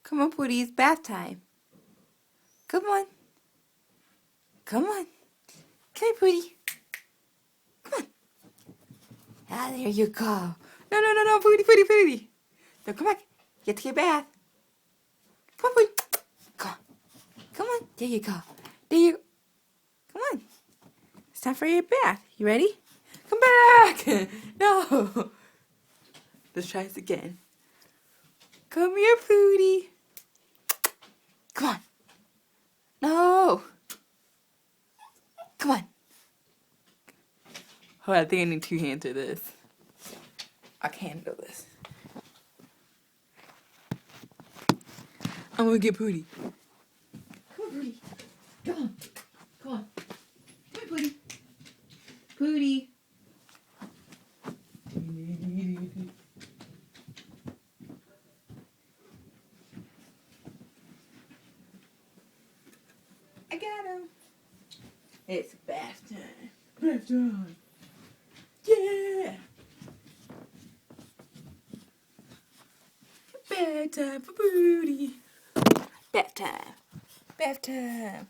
Come on, Pootie, it's bath time. Come on. Come on. Come here, Pootie. Come on. Ah, there you go. No, Pootie. No, come back. You have to get a bath. Come on, Pootie. Come on. Come on. There you go. There you go. Come on. It's time for your bath. You ready? Come back. No. Let's try this again. Come here, Pootie. Come on. No. Come on. Oh, I think I need 2 hands for this. I can handle this. I'm gonna get Pootie. Come on, Pootie. Come on. Come on. Come on, Pootie. Pootie. I got him. It's bath time. Bath time. Yeah. Bath time for Pootie. Bath time. Bath time.